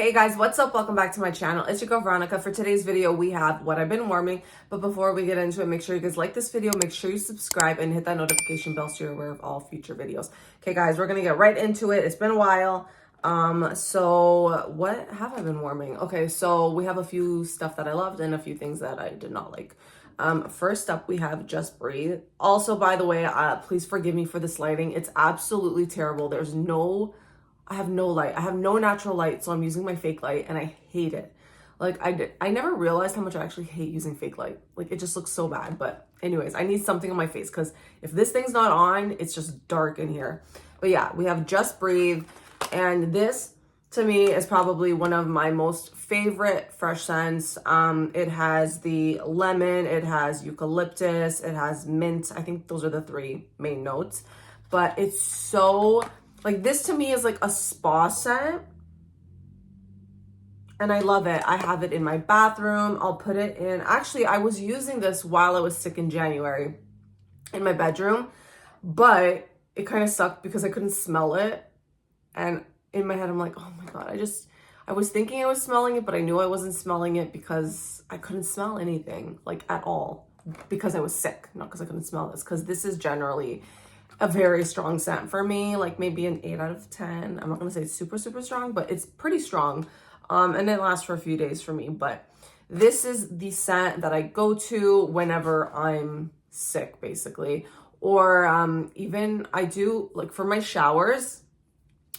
Hey guys, what's up? Welcome back to my channel. It's your girl Veronica. For today's video, we have what I've been warming. But before we get into it, make sure you guys like this video, make sure you subscribe and hit that notification bell so you're aware of all future videos. Okay guys, we're gonna get right into it. It's been a while. So what have I been warming? Okay, so we have a few stuff that I loved and a few things that I did not like. First up, we have Just Breathe. Also, by the way, please forgive me for this lighting. It's absolutely terrible. I have no light. I have no natural light, so I'm using my fake light, and I hate it. Like, I never realized how much I actually hate using fake light. Like, it just looks so bad. But anyways, I need something on my face, because if this thing's not on, it's just dark in here. But yeah, we have Just Breathe, and this, to me, is probably one of my most favorite fresh scents. It has the lemon, it has eucalyptus, it has mint. I think those are the three main notes. But it's so... like, this to me is like a spa scent. And I love it. I have it in my bathroom. I'll put it in. Actually, I was using this while I was sick in January in my bedroom. But it kind of sucked because I couldn't smell it. And in my head, I'm like, oh my God. I was thinking I was smelling it, but I knew I wasn't smelling it because I couldn't smell anything, like, at all. Because I was sick, not because I couldn't smell this. Because this is generally a very strong scent for me, like maybe an 8 out of 10. I'm not gonna say it's super, super strong, but it's pretty strong. And it lasts for a few days for me. But this is the scent that I go to whenever I'm sick, basically. Or even I do, like, for my showers,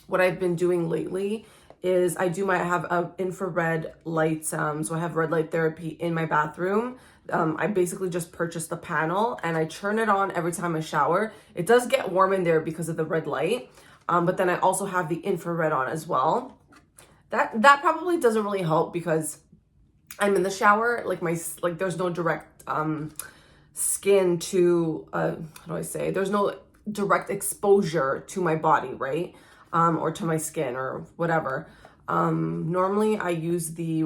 what I've been doing lately is I have a infrared light. So I have red light therapy in my bathroom. I basically just purchased the panel and I turn it on every time I shower. It does get warm in there because of the red light. But then I also have the infrared on as well. That probably doesn't really help because I'm in the shower. Like there's no direct skin to how do I say? There's no direct exposure to my body, right? Or to my skin or whatever. Normally I use the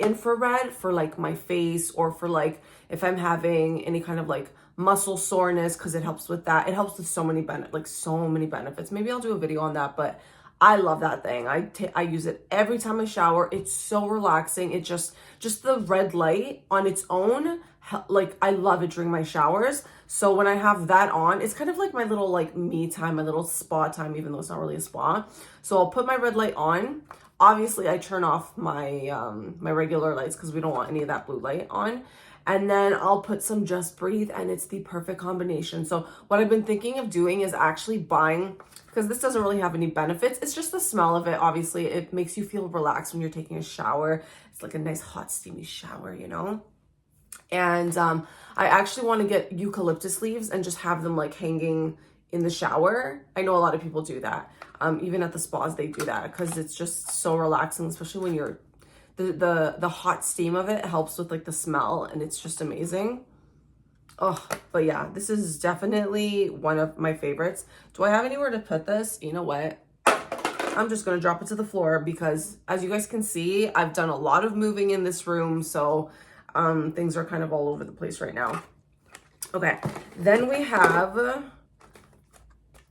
infrared for like my face, or for like if I'm having any kind of like muscle soreness, because it helps with that. It helps with so many benefits. Maybe I'll do a video on that, but I love that thing. I use it every time I shower. It's so relaxing. It just the red light on its own, like, I love it during my showers. So when I have that on, it's kind of like my little like me time, my little spa time, even though it's not really a spa. So I'll put my red light on. Obviously, I turn off my my regular lights because we don't want any of that blue light on. And then I'll put some Just Breathe, and it's the perfect combination. So what I've been thinking of doing is actually buying, because this doesn't really have any benefits. It's just the smell of it. Obviously, it makes you feel relaxed when you're taking a shower. It's like a nice hot steamy shower, you know? And I actually want to get eucalyptus leaves and just have them like hanging in the shower. I know a lot of people do that. Even at the spas, they do that because it's just so relaxing, especially when you're, the hot steam of it helps with like the smell, and it's just amazing. Oh, but yeah, this is definitely one of my favorites. Do I have anywhere to put this? You know what? I'm just gonna drop it to the floor because, as you guys can see, I've done a lot of moving in this room, so things are kind of all over the place right now. Okay, then we have,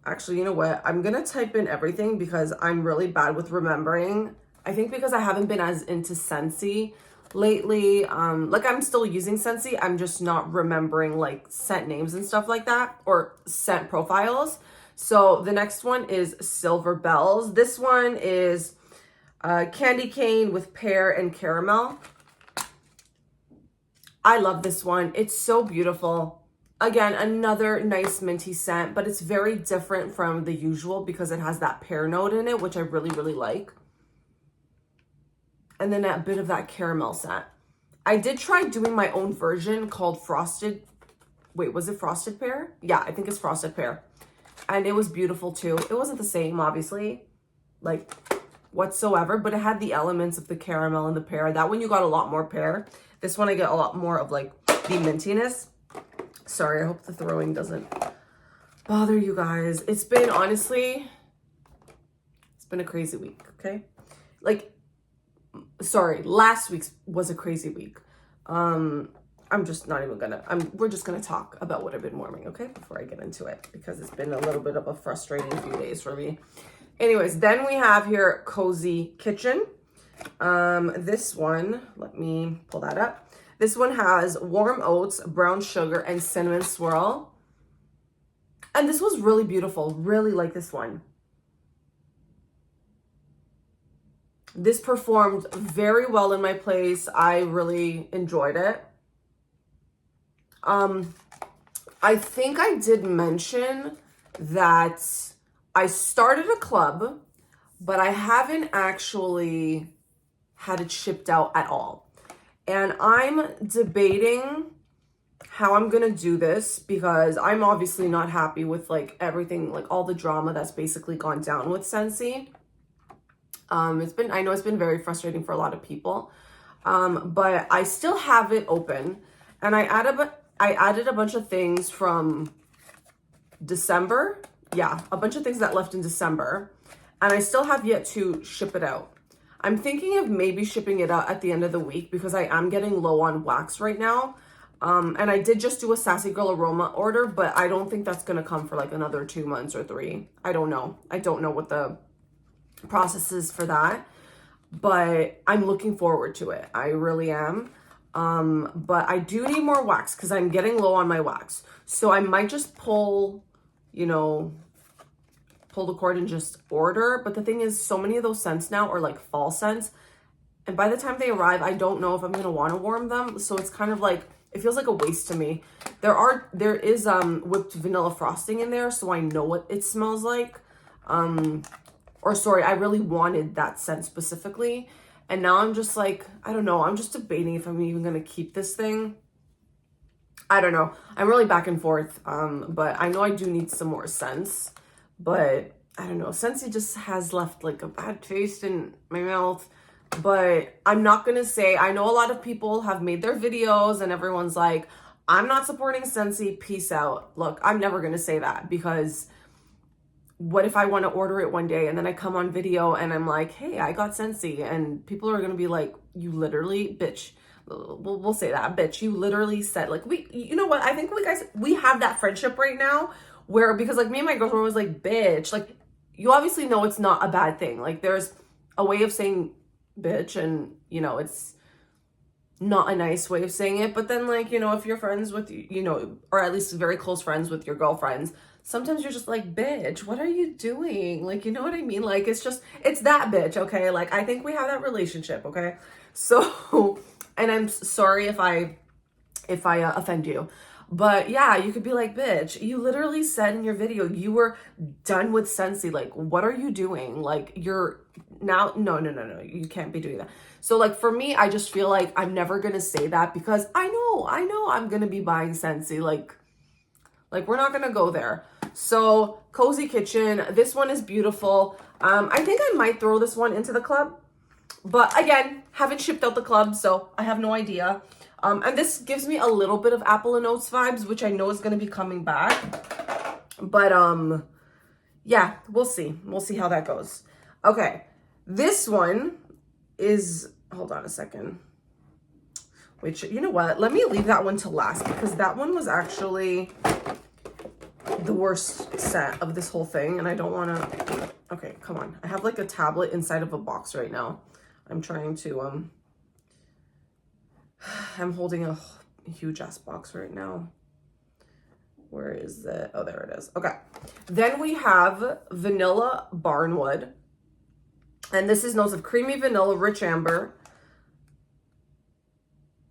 actually, you know what? I'm gonna type in everything because I'm really bad with remembering. I think because I haven't been as into Scentsy lately. Like, I'm still using Scentsy. I'm just not remembering like scent names and stuff like that, or scent profiles. So the next one is Silver Bells. This one is candy cane with pear and caramel. I love this one. It's so beautiful. Again, another nice minty scent, but it's very different from the usual because it has that pear note in it, which I really, really like. And then a bit of that caramel scent. I did try doing my own version called Frosted. Wait, was it Frosted Pear? Yeah, I think it's Frosted Pear. And it was beautiful too. It wasn't the same, obviously, like whatsoever, but it had the elements of the caramel and the pear. That one you got a lot more pear. This one I get a lot more of like the mintiness. Sorry, I hope the throwing doesn't bother you guys. It's been, honestly, it's been a crazy week, okay? Like, sorry, last week's was a crazy week. I'm just not even gonna, we're just gonna talk about what I've been warming, okay? Before I get into it, because it's been a little bit of a frustrating few days for me. Anyways, then we have here Cozy Kitchen. This one, let me pull that up. This one has warm oats, brown sugar, and cinnamon swirl. And this was really beautiful. Really like this one. This performed very well in my place. I really enjoyed it. I think I did mention that I started a club, but I haven't actually had it shipped out at all. And I'm debating how I'm gonna do this because I'm obviously not happy with like everything, like all the drama that's basically gone down with Scentsy. I know it's been very frustrating for a lot of people. But I still have it open, and I added a bunch of things from December. Yeah, a bunch of things that left in December, and I still have yet to ship it out. I'm thinking of maybe shipping it out at the end of the week because I am getting low on wax right now. And I did just do a Sassy Girl Aroma order, but I don't think that's going to come for like another 2 months or 3. I don't know. I don't know what the process is for that, but I'm looking forward to it. I really am. But I do need more wax because I'm getting low on my wax. So I might just pull the cord and just order. But the thing is, so many of those scents now are like fall scents. And by the time they arrive, I don't know if I'm going to want to warm them. So it's kind of like, it feels like a waste to me. There is whipped vanilla frosting in there, so I know what it smells like. Or sorry, I really wanted that scent specifically. And now I'm just like, I don't know. I'm just debating if I'm even going to keep this thing. I don't know. I'm really back and forth. But I know I do need some more scents. But I don't know. Scentsy just has left like a bad taste in my mouth. But I'm not going to say, I know a lot of people have made their videos and everyone's like, I'm not supporting Scentsy, peace out. Look, I'm never going to say that because what if I want to order it one day and then I come on video and I'm like, hey, I got Scentsy, and people are going to be like, you literally, bitch, we'll say that, bitch, you literally said, like, you know what, I think we have that friendship right now where, because like me and my girlfriend was like, bitch, like, you obviously know it's not a bad thing. Like, there's a way of saying bitch, and it's not a nice way of saying it, but then, like, if you're friends with, or at least very close friends with your girlfriends, sometimes you're just like, bitch, what are you doing? Like, you know what I mean? Like, it's that bitch, okay? Like, I think we have that relationship, okay? So, and I'm sorry if I offend you. But yeah, you could be like, bitch, you literally said in your video you were done with Scentsy. Like, what are you doing? Like, you're now, no, you can't be doing that. So like, for me, I just feel like I'm never going to say that because I know I'm going to be buying Scentsy. Like we're not going to go there. So Cozy Kitchen, this one is beautiful. I think I might throw this one into the club, but again, haven't shipped out the club, so I have no idea. And this gives me a little bit of Apple and Oats vibes, which I know is going to be coming back. But yeah, we'll see. We'll see how that goes. Okay, this one is, hold on a second. Wait, you know what? Let me leave that one to last because that one was actually the worst set of this whole thing, and I don't want to. Okay, come on. I have like a tablet inside of a box right now. I'm trying to I'm holding a huge ass box right now. Where is it? Oh, there it is. Okay. Then we have Vanilla Barnwood. And this is notes of creamy vanilla, rich amber.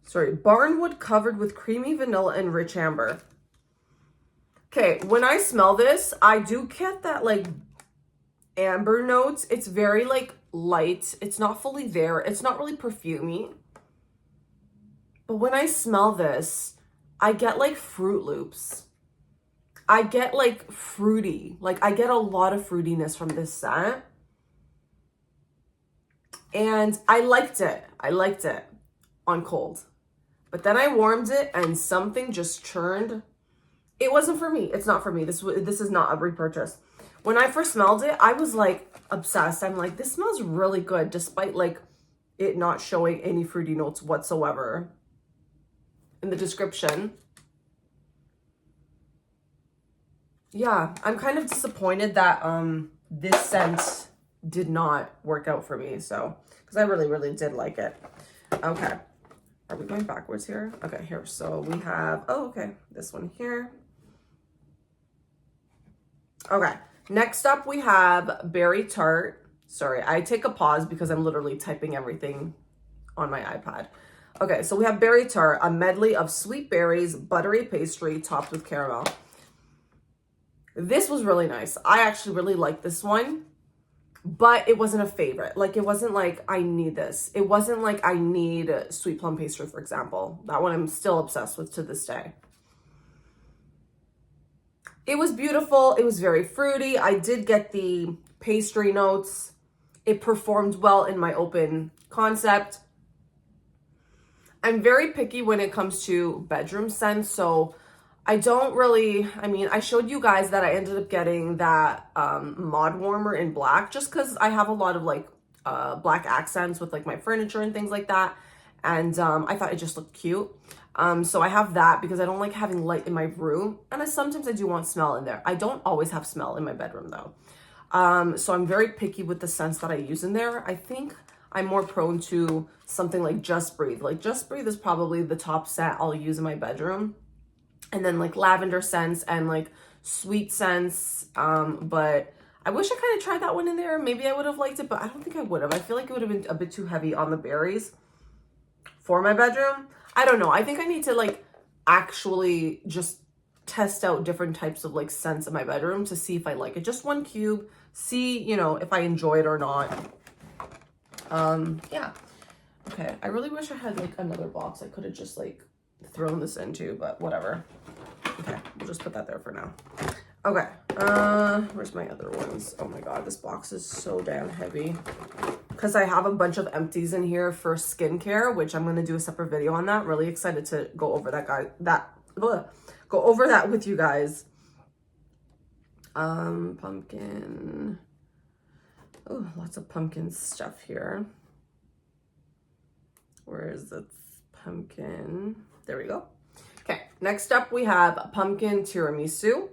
Sorry, Barnwood covered with creamy vanilla and rich amber. Okay, when I smell this, I do get that like amber notes. It's very like light. It's not fully there. It's not really perfumey. But when I smell this, I get like Fruit Loops. I get like fruity. Like I get a lot of fruitiness from this scent. And I liked it. I liked it on cold. But then I warmed it and something just churned. It wasn't for me. It's not for me. This is not a repurchase. When I first smelled it, I was like obsessed. I'm like, this smells really good despite like it not showing any fruity notes whatsoever in the description. Yeah, I'm kind of disappointed that this scent did not work out for me. So, because I really, really did like it. Okay. Are we going backwards here? Okay, here. So we have, oh, okay, this one here. Okay, next up we have Berry Tart. Sorry, I take a pause because I'm literally typing everything on my iPad. Okay, so we have Berry Tart, a medley of sweet berries, buttery pastry topped with caramel. This was really nice. I actually really like this one, but it wasn't a favorite. Like, it wasn't like, I need this. It wasn't like I need sweet plum pastry, for example. That one I'm still obsessed with to this day. It was beautiful. It was very fruity. I did get the pastry notes. It performed well in my open concept. I'm very picky when it comes to bedroom scents, so I don't really, I mean, I showed you guys that I ended up getting that mod warmer in black just because I have a lot of like black accents with like my furniture and things like that. And I thought it just looked cute. So I have that because I don't like having light in my room. And sometimes I do want smell in there. I don't always have smell in my bedroom though. So I'm very picky with the scents that I use in there. I think I'm more prone to something like Just Breathe. Like Just Breathe is probably the top scent I'll use in my bedroom. And then like lavender scents and like sweet scents. But I wish I kind of tried that one in there. Maybe I would have liked it, but I don't think I would have. I feel like it would have been a bit too heavy on the berries for my bedroom. I don't know. I think I need to like actually just test out different types of like scents in my bedroom to see if I like it. Just one cube, see, you know, if I enjoy it or not. Yeah. Okay. I really wish I had like another box I could have just like thrown this into, but whatever. Okay. We'll just put that there for now. Okay. Where's my other ones? Oh my God, this box is so damn heavy. Because I have a bunch of empties in here for skincare, which I'm going to do a separate video on that. Really excited to go over go over that with you guys. Pumpkin. Oh, lots of pumpkin stuff here. Where is the pumpkin? There we go. Okay, next up we have pumpkin tiramisu.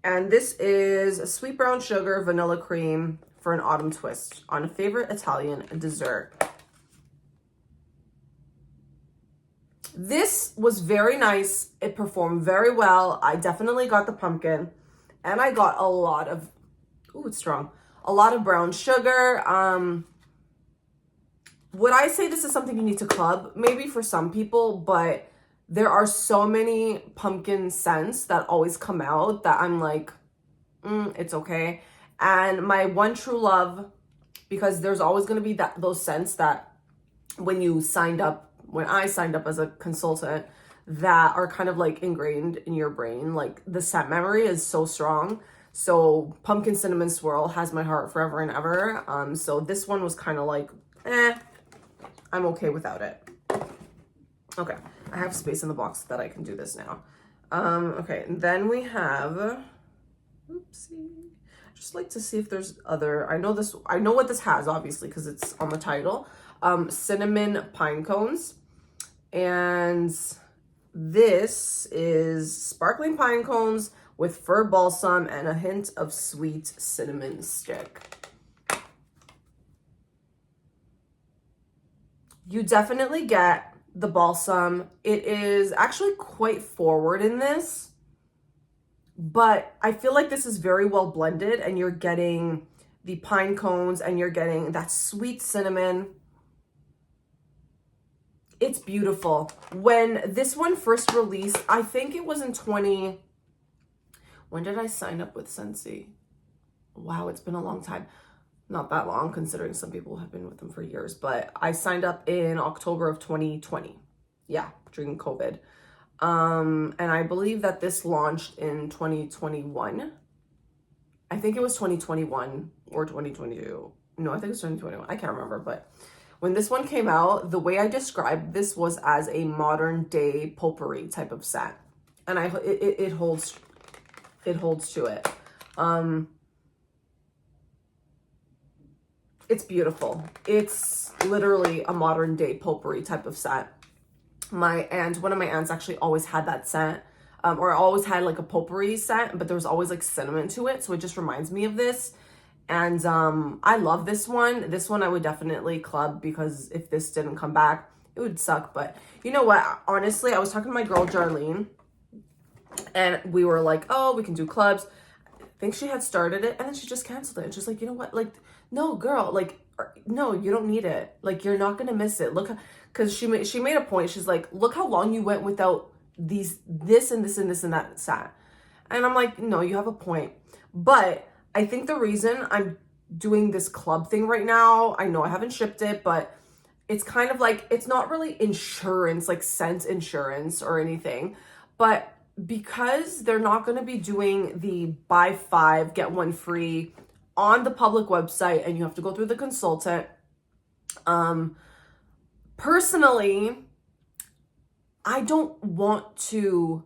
And this is sweet brown sugar, vanilla cream for an autumn twist on a favorite Italian dessert. This was very nice. It performed very well. I definitely got the pumpkin and I got a lot of, ooh, it's strong. A lot of brown sugar. Would I say this is something you need to club? Maybe for some people, but there are so many pumpkin scents that always come out that I'm like, it's okay. And my one true love, because there's always going to be those scents that when I signed up as a consultant, that are kind of like ingrained in your brain. Like the scent memory is so strong. So pumpkin cinnamon swirl has my heart forever and ever. So this one was kind of like, I'm okay without it. Okay, I have space in the box that I can do this now. Okay, and then we have, oopsie. Just like to see if there's other, I know what this has, obviously, because it's on the title. Cinnamon pine cones. And this is sparkling pine cones with fir balsam and a hint of sweet cinnamon stick. You definitely get the balsam. It is actually quite forward in this, but I feel like this is very well blended and you're getting the pine cones and you're getting that sweet cinnamon. It's beautiful. When this one first released, I think it was in when did I sign up with Scentsy? Wow, it's been a long time. Not that long, considering some people have been with them for years, but I signed up in October of 2020. Yeah, during COVID. And I believe that this launched in 2021. I think it was 2021 or 2022. No, I think it's 2021. I can't remember, but when this one came out, the way I described this was as a modern day potpourri type of scent. And it holds to it. It's beautiful. It's literally a modern day potpourri type of scent. One of my aunts actually always had that scent, or always had like a potpourri scent, but there was always like cinnamon to it. So it just reminds me of this. And I love this one. This one I would definitely club, because if this didn't come back, it would suck. But you know what? Honestly, I was talking to my girl Jarlene, and we were like, oh, we can do clubs. I think she had started it, and then she just canceled it. And she's like, you know what? Like, no, girl, like, no, you don't need it. Like, you're not gonna miss it. Look, because she made a point. She's like, look how long you went without this and this and this and that sat. And I'm like, no, you have a point. But I think the reason I'm doing this club thing right now, I know I haven't shipped it, but it's kind of like, it's not really insurance, like scent insurance or anything, but because they're not going to be doing the buy 5 get 1 free on the public website, and you have to go through the consultant. Personally, I don't want to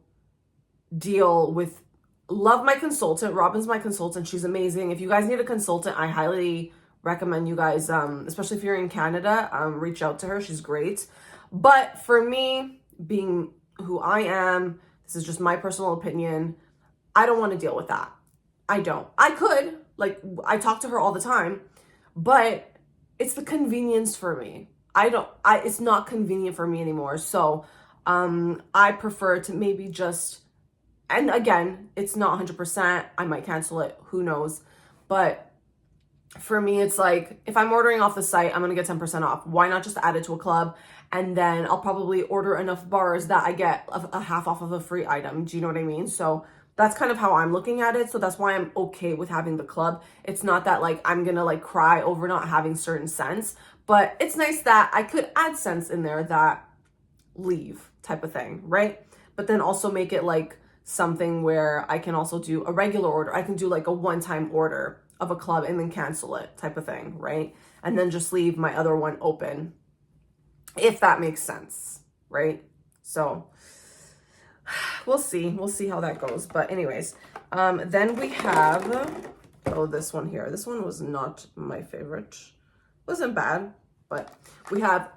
deal with, love my consultant. Robin's my consultant. She's amazing. If you guys need a consultant, I highly recommend you guys, especially if you're in Canada, reach out to her. She's great. But for me, being who I am, this is just my personal opinion, I don't want to deal with that. I don't. I could, like, I talk to her all the time, but it's the convenience for me. It's not convenient for me anymore. So, I prefer to maybe just, and again, it's not 100%. I might cancel it. Who knows? But for me, it's like, if I'm ordering off the site, I'm going to get 10% off. Why not just add it to a club? And then I'll probably order enough bars that I get a half off of a free item. Do you know what I mean? So that's kind of how I'm looking at it. So that's why I'm okay with having the club. It's not that like I'm going to like cry over not having certain scents, but it's nice that I could add scents in there that leave type of thing, right? But then also make it like something where I can also do a regular order. I can do like a one-time order of a club and then cancel it type of thing, right? And then just leave my other one open, if that makes sense, right? So we'll see how that goes. But anyways, then we have, oh, this one here. This one was not my favorite. Wasn't bad, but we have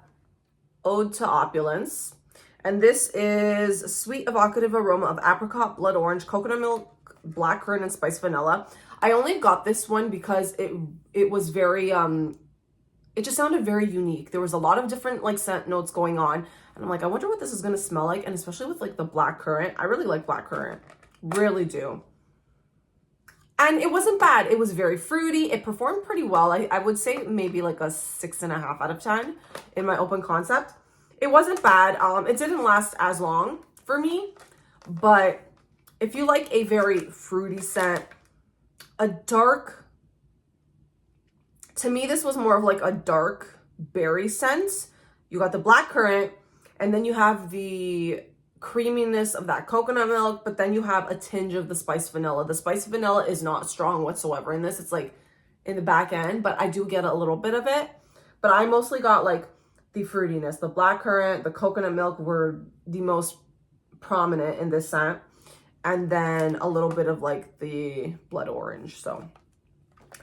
Ode to Opulence. And this is sweet evocative aroma of apricot, blood orange, coconut milk, blackcurrant, and spiced vanilla. I only got this one because it was very, it just sounded very unique. There was a lot of different like scent notes going on. And I'm like, I wonder what this is going to smell like. And especially with like the blackcurrant. I really like blackcurrant. Really do. And it wasn't bad. It was very fruity. It performed pretty well. I would say maybe like a 6.5 out of 10 in my open concept. It wasn't bad. It didn't last as long for me, but if you like a very fruity scent, a dark, to me, this was more of like a dark berry scent. You got the blackcurrant, and then you have the creaminess of that coconut milk, but then you have a tinge of the spiced vanilla. The spiced vanilla is not strong whatsoever in this. It's like in the back end, but I do get a little bit of it. But I mostly got like the fruitiness. The blackcurrant, the coconut milk were the most prominent in this scent. And then a little bit of like the blood orange. So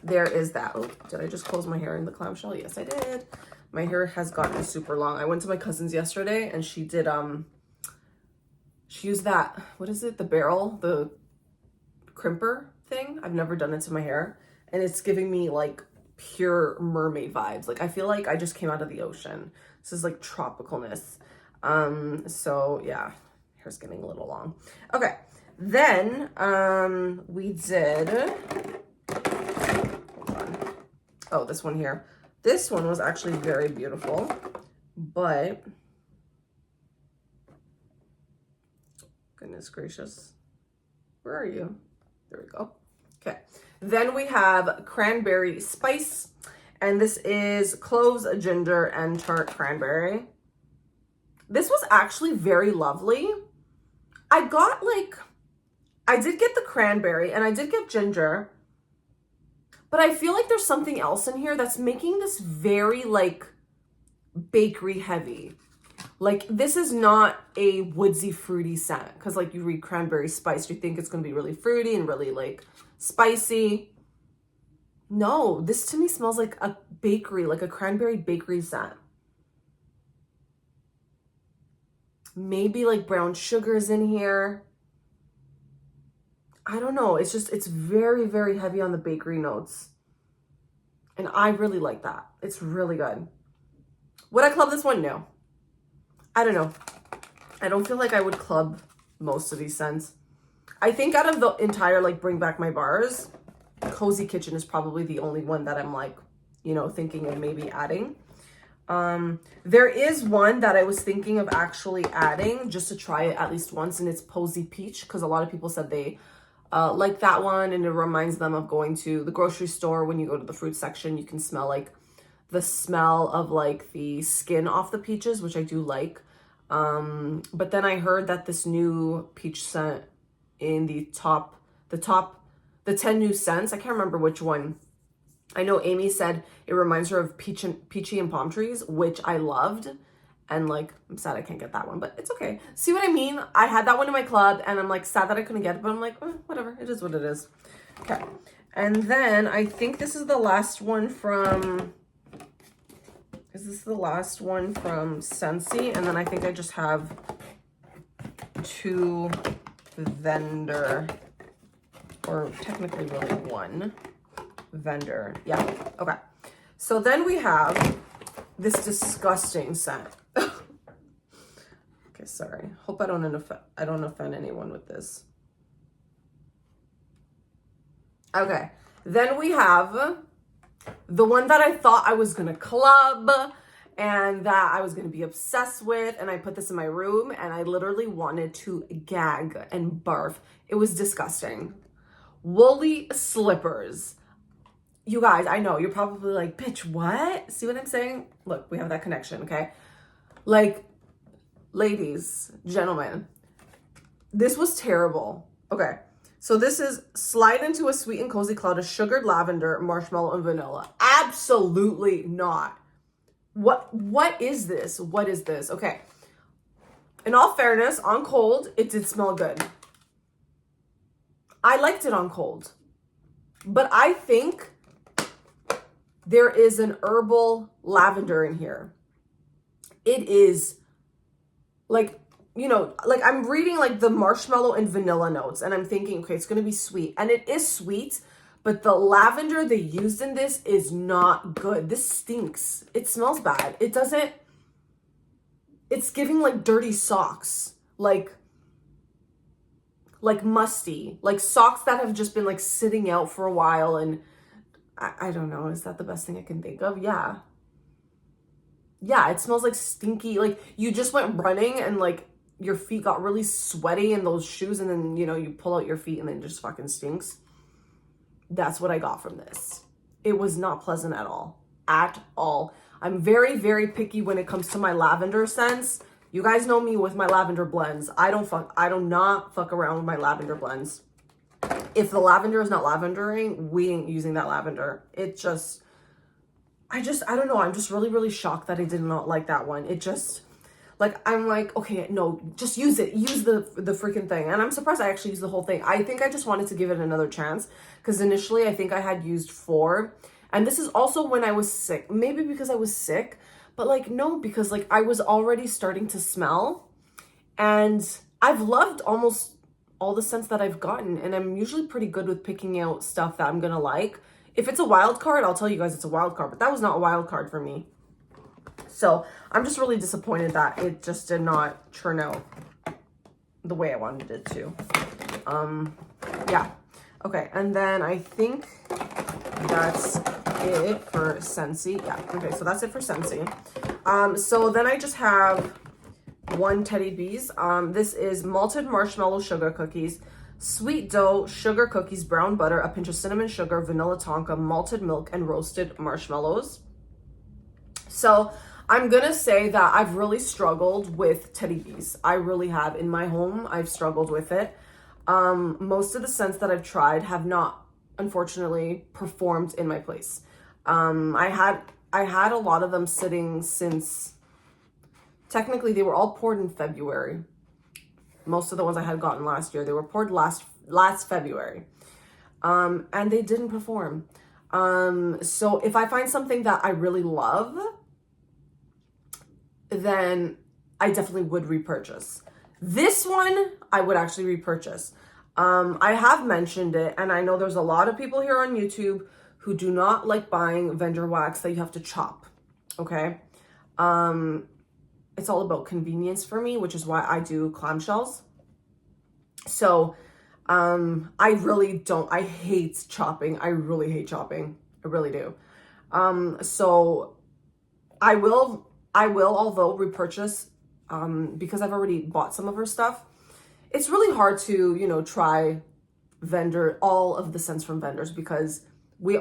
there is that. Oh, did I just close my hair in the clamshell? Yes, I did. My hair has gotten super long. I went to my cousin's yesterday and she did, she used that, what is it? The barrel, the crimper thing. I've never done it to my hair. And it's giving me like pure mermaid vibes. Like I feel like I just came out of the ocean. This is like tropicalness. So yeah, hair's getting a little long. Okay, then we did, hold on. Oh, this one here. This one was actually very beautiful, but goodness gracious, where are you? There we go. Okay, then we have cranberry spice, and this is cloves, ginger, and tart cranberry. This was actually very lovely. I got like, I did get the cranberry and I did get ginger, but I feel like there's something else in here that's making this very like bakery heavy. Like this is not a woodsy fruity scent, because like you read cranberry spice, you think it's going to be really fruity and really like spicy. No, this to me smells like a bakery, like a cranberry bakery scent. Maybe like brown sugar's in here. I don't know. It's just, it's very, very heavy on the bakery notes. And I really like that. It's really good. Would I club this one? No. I don't know. I don't feel like I would club most of these scents. I think out of the entire, like, Bring Back My Bars, Cozy Kitchen is probably the only one that I'm, like, you know, thinking of maybe adding. There is one that I was thinking of actually adding just to try it at least once, and it's Posy Peach, because a lot of people said they like that one, and it reminds them of going to the grocery store. When you go to the fruit section, you can smell like the smell of like the skin off the peaches, which I do like. But then I heard that this new peach scent in the 10 new scents, I can't remember which one. I know Amy said it reminds her of Peachy and Palm Trees, which I loved. And like, I'm sad I can't get that one, but it's okay. See what I mean? I had that one in my club and I'm like sad that I couldn't get it, but I'm like, whatever. It is what it is. Okay. And then I think this is the last one from, Scentsy? And then I think I just have 2 vendor, or technically really 1 vendor. Yeah. Okay. So then we have this disgusting scent. Okay, sorry. Hope I don't offend anyone with this. Okay. Then we have the one that I thought I was gonna club and that I was gonna be obsessed with, and I put this in my room and I literally wanted to gag and barf. It was disgusting. Woolly Slippers. You guys, I know, you're probably like, bitch, what? See what I'm saying? Look, we have that connection, okay? Like, ladies, gentlemen, this was terrible. Okay, so this is Slide Into a Sweet and Cozy Cloud of Sugared Lavender, Marshmallow, and Vanilla. Absolutely not. What is this? What is this? Okay, in all fairness, on cold, it did smell good. I liked it on cold. But I think there is an herbal lavender in here. It is like, you know, like I'm reading like the marshmallow and vanilla notes and I'm thinking, okay, it's going to be sweet. And it is sweet, but the lavender they used in this is not good. This stinks. It smells bad. It doesn't, it's giving like dirty socks, like musty, like socks that have just been like sitting out for a while. And I don't know, is that the best thing I can think of? Yeah, it smells like stinky, like you just went running and like your feet got really sweaty in those shoes, and then, you know, you pull out your feet and then it just fucking stinks. That's what I got from this. It was not pleasant at all. At all. I'm very, very picky when it comes to my lavender scents. You guys know me with my lavender blends. I do not fuck around with my lavender blends. If the lavender is not lavendering, we ain't using that lavender. It just, I don't know. I'm just really, really shocked that I did not like that one. It just, like, I'm like, okay, no, just use it. Use the freaking thing. And I'm surprised I actually used the whole thing. I think I just wanted to give it another chance, because initially I think I had used 4. And this is also when I was sick. Maybe because I was sick, but like, no, because like I was already starting to smell. And I've loved almost all the scents that I've gotten, and I'm usually pretty good with picking out stuff that I'm gonna like. If it's a wild card, I'll tell you guys it's a wild card, but that was not a wild card for me. So I'm just really disappointed that it just did not turn out the way I wanted it to. Yeah. Okay, and then I think that's it for Scentsy. Yeah, okay, so that's it for Scentsy. So then I just have 1 Teddy Bees. This is malted marshmallow sugar cookies, sweet dough, sugar cookies, brown butter, a pinch of cinnamon sugar, vanilla tonka, malted milk, and roasted marshmallows. So I'm gonna say that I've really struggled with Teddy Bees. I really have. In my home, I've struggled with it. Most of the scents that I've tried have not, unfortunately, performed in my place. I had a lot of them sitting since, technically they were all poured in February. Most of the ones I had gotten last year, they were poured last February. And they didn't perform. So if I find something that I really love, then I definitely would repurchase. This one, I would actually repurchase. I have mentioned it, and I know there's a lot of people here on YouTube who do not like buying vendor wax that you have to chop, okay? It's all about convenience for me, which is why I do clamshells. So I hate chopping. I really hate chopping. I really do. So I will, although repurchase, because I've already bought some of her stuff. It's really hard to, you know, try all of the scents from vendors, because we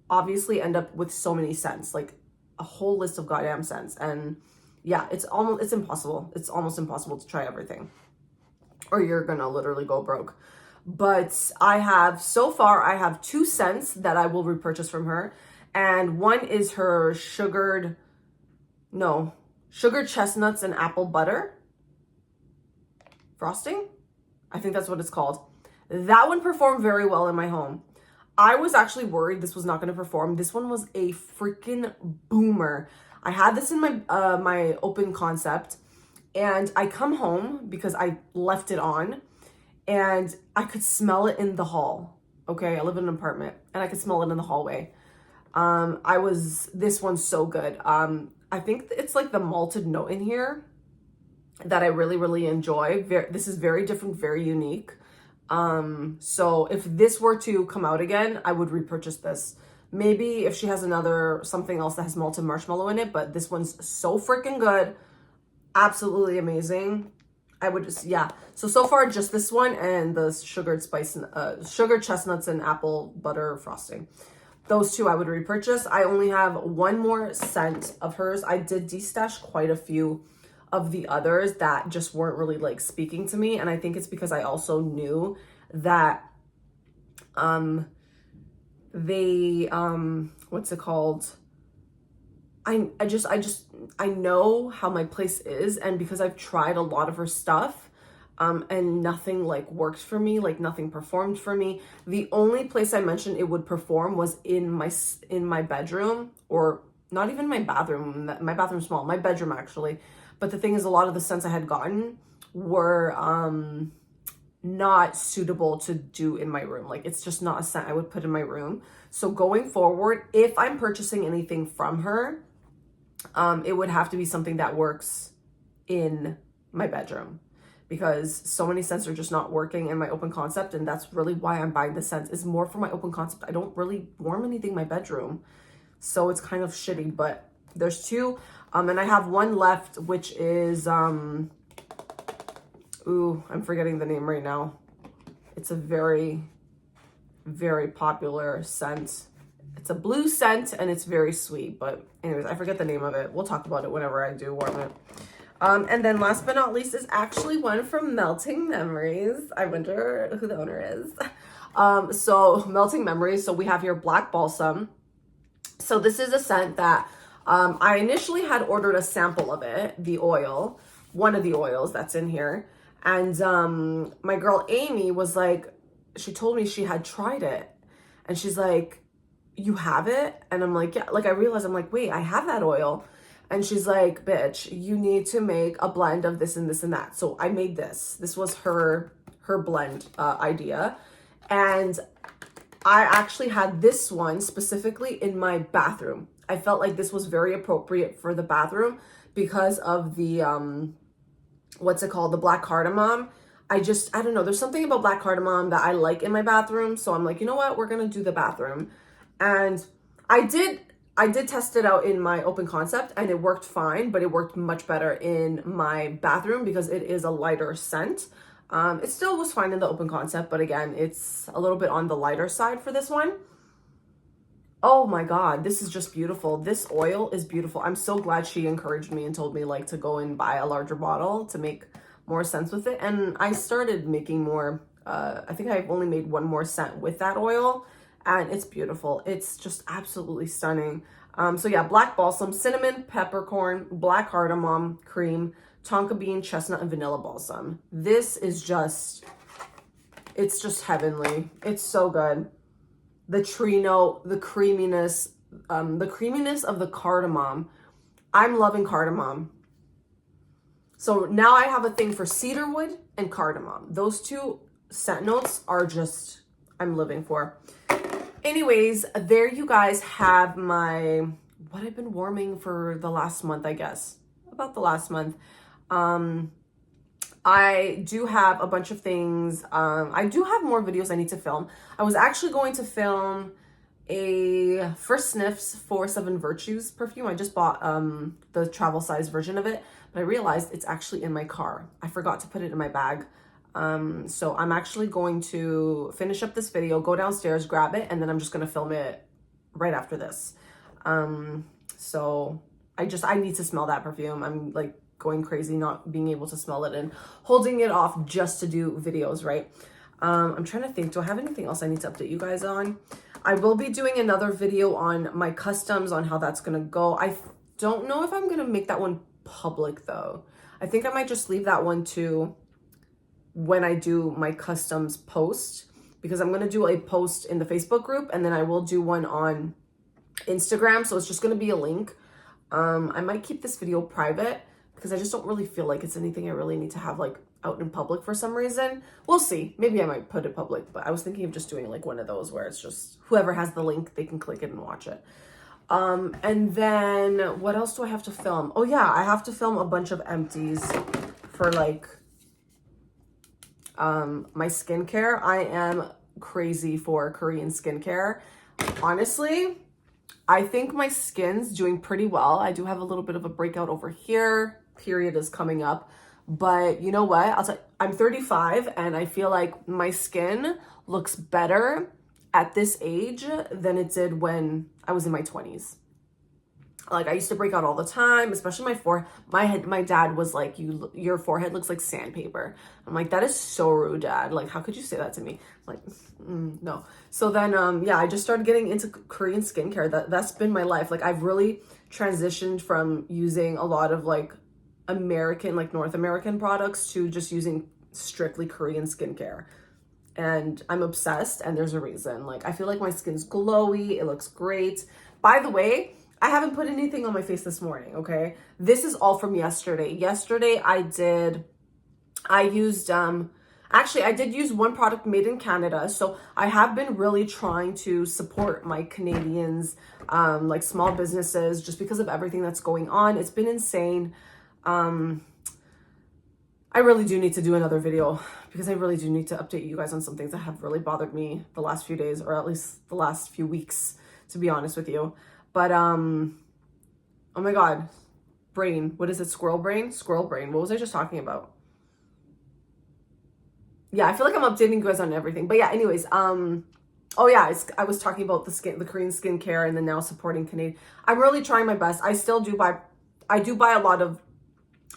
obviously end up with so many scents, like a whole list of goddamn scents. And yeah, it's impossible. It's almost impossible to try everything, or you're gonna literally go broke. But so far I have 2 scents that I will repurchase from her. And one is her sugared chestnuts and apple butter frosting. I think that's what it's called. That one performed very well in my home. I was actually worried this was not going to perform. This one was a freaking boomer. I had this in my open concept, and I come home because I left it on, and I could smell it in the hall. Okay, I live in an apartment, and I could smell it in the hallway. This one's so good. I think it's like the malted note in here that I really, really enjoy. This is very different, very unique. So if this were to come out again, I would repurchase this. Maybe if she has something else that has malted marshmallow in it, but this one's so freaking good. Absolutely amazing. I would just, yeah. So far, just this one and the sugared chestnuts and apple butter frosting. Those 2 I would repurchase. I only have 1 more scent of hers. I did destash quite a few of the others that just weren't really like speaking to me. And I think it's because I also knew that what's it called? I know how my place is, and because I've tried a lot of her stuff, and nothing like worked for me, like nothing performed for me. The only place I mentioned it would perform was in my bedroom, or not even my bathroom. My bathroom's small, my bedroom actually. But the thing is, a lot of the scents I had gotten were not suitable to do in my room. Like, it's just not a scent I would put in my room. So going forward, if I'm purchasing anything from her, it would have to be something that works in my bedroom, because so many scents are just not working in my open concept. And that's really why I'm buying the scents, is more for my open concept. I don't really warm anything in my bedroom, so it's kind of shitty. But there's 2, and I have 1 left, which is I'm forgetting the name right now. It's a very, very popular scent. It's a blue scent, and it's very sweet. But anyways, I forget the name of it. We'll talk about it whenever I do warm it. And then last but not least is actually one from Melting Memories. I wonder who the owner is. So Melting Memories. So we have here Black Balsam. So this is a scent that I initially had ordered a sample of it, the oil, one of the oils that's in here. And my girl Amy was like, she told me she had tried it. And she's like, you have it? And I'm like, yeah. Like, I realized, I'm like, wait, I have that oil. And she's like, bitch, you need to make a blend of this and this and that. So I made this. This was her blend idea. And I actually had this one specifically in my bathroom. I felt like this was very appropriate for the bathroom because of the, what's it called? The black cardamom. I don't know. There's something about black cardamom that I like in my bathroom. So I'm like, you know what? We're going to do the bathroom. And I did test it out in my open concept, and it worked fine, but it worked much better in my bathroom because it is a lighter scent. It still was fine in the open concept, but again, it's a little bit on the lighter side for this one. Oh my God, this is just beautiful. This oil is beautiful. I'm so glad she encouraged me and told me like to go and buy a larger bottle to make more scents with it. And I started making more. I think I've only made 1 more scent with that oil, and it's beautiful. It's just absolutely stunning. So yeah, Black Balsam, cinnamon, peppercorn, black cardamom, cream, tonka bean, chestnut, and vanilla balsam. This is just, it's just heavenly. It's so good. The tree note, the creaminess of the cardamom. I'm loving cardamom. So now I have a thing for cedarwood and cardamom. Those 2 scent notes are just, I'm living for. Anyways, there you guys have my, what I've been warming for the last month, I guess. About the last month. I do have a bunch of things. I do have more videos I need to film. I was actually going to film a First Sniffs 4-7 Virtues perfume. I just bought the travel size version of it, but I realized it's actually in my car. I forgot to put it in my bag. So I'm actually going to finish up this video, go downstairs, grab it, and then I'm just going to film it right after this. So I need to smell that perfume. I'm like going crazy not being able to smell it and holding it off just to do videos, right? I'm trying to think, do I have anything else I need to update you guys on? I will be doing another video on my customs, on how that's gonna go. I don't know if I'm gonna make that one public though. I think I might just leave that one to when I do my customs post, because I'm gonna do a post in the Facebook group and then I will do one on Instagram. So it's just gonna be a link. I might keep this video private because I just don't really feel like it's anything I really need to have like out in public for some reason. We'll see. Maybe I might put it public, but I was thinking of just doing like one of those where it's just whoever has the link, they can click it and watch it. And then what else do I have to film? Oh yeah, I have to film a bunch of empties for like my skincare. I am crazy for Korean skincare. Honestly, I think my skin's doing pretty well. I do have a little bit of a breakout over here. Period is coming up. But you know what? I'll tell you, I'm 35 and I feel like my skin looks better at this age than it did when I was in my 20s. Like I used to break out all the time, especially my forehead. My dad was like, your forehead looks like sandpaper. I'm like, that is so rude, Dad. Like, how could you say that to me? I'm like, no. So then, yeah, I just started getting into Korean skincare. That's been my life. Like I've really transitioned from using a lot of like American, like North American products to just using strictly Korean skincare. And I'm obsessed, and there's a reason. Like I feel like my skin's glowy. It looks great. By the way, I haven't put anything on my face this morning, okay? This is all from yesterday. Yesterday I used, actually I did use one product made in Canada. So I have been really trying to support my Canadians, like small businesses, just because of everything that's going on. It's been insane. I really do need to do another video because I really do need to update you guys on some things that have really bothered me the last few days, or at least the last few weeks, to be honest with you. But, oh my God, brain, what is it? Squirrel brain? Squirrel brain. What was I just talking about? Yeah, I feel like I'm updating you guys on everything. But yeah, anyways, oh yeah, I was talking about the Korean skincare and then now supporting Canadian. I'm really trying my best. I do buy a lot of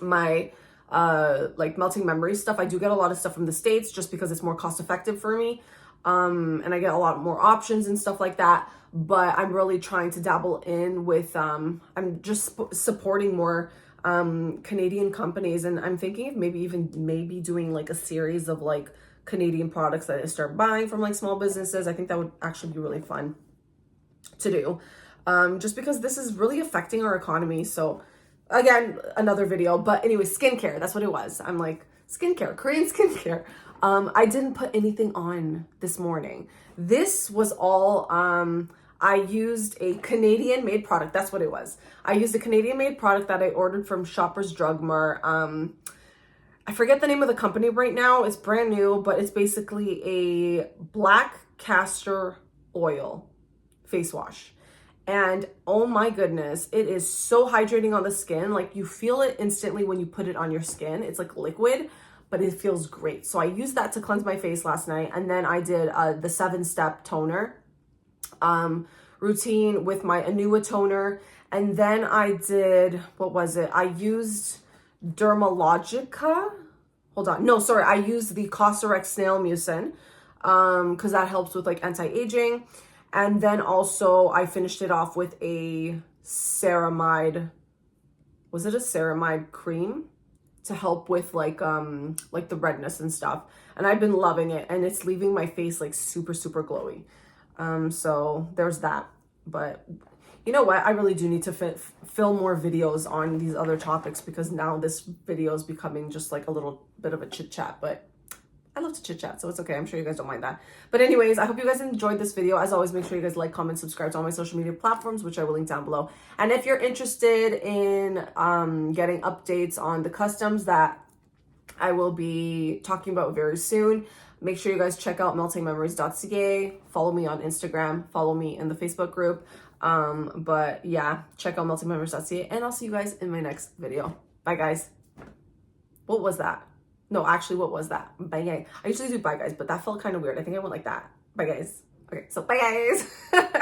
my, like melting memory stuff. I do get a lot of stuff from the States just because it's more cost effective for me. And I get a lot more options and stuff like that. But I'm really trying to dabble in with, I'm just supporting more Canadian companies. And I'm thinking of maybe doing like a series of like Canadian products that I start buying from like small businesses. I think that would actually be really fun to do. Just because this is really affecting our economy. So again, another video. But anyway, skincare, that's what it was. I'm like, skincare, Korean skincare. I didn't put anything on this morning. This was all, I used a Canadian made product. That's what it was. I used a Canadian made product that I ordered from Shoppers Drug Mart. I forget the name of the company right now. It's brand new, but it's basically a black castor oil face wash. And oh my goodness, it is so hydrating on the skin. Like you feel it instantly when you put it on your skin. It's like liquid, but it feels great. So I used that to cleanse my face last night. And then I did the 7-step toner routine with my Anua toner. And then I did, what was it? I used Dermalogica. Hold on. No, sorry. I used the Cosrx Snail Mucin because that helps with like anti-aging. And then also I finished it off with a ceramide. Was it a ceramide cream to help with like the redness and stuff? And I've been loving it, and it's leaving my face like super, super glowy. So there's that. But you know what? I really do need to film more videos on these other topics because now this video is becoming just like a little bit of a chit chat. But I love to chit chat, so it's okay. I'm sure you guys don't mind that. But anyways, I hope you guys enjoyed this video. As always, make sure you guys like, comment, subscribe to all my social media platforms, which I will link down below. And if you're interested in getting updates on the customs that I will be talking about very soon, make sure you guys check out meltingmemories.ca. Follow me on Instagram. Follow me in the Facebook group. But yeah, check out meltingmemories.ca, and I'll see you guys in my next video. Bye, guys. What was that? No, actually, what was that? Bye, guys. I usually do bye, guys, but that felt kind of weird. I think I went like that. Bye, guys. Okay, so bye, guys.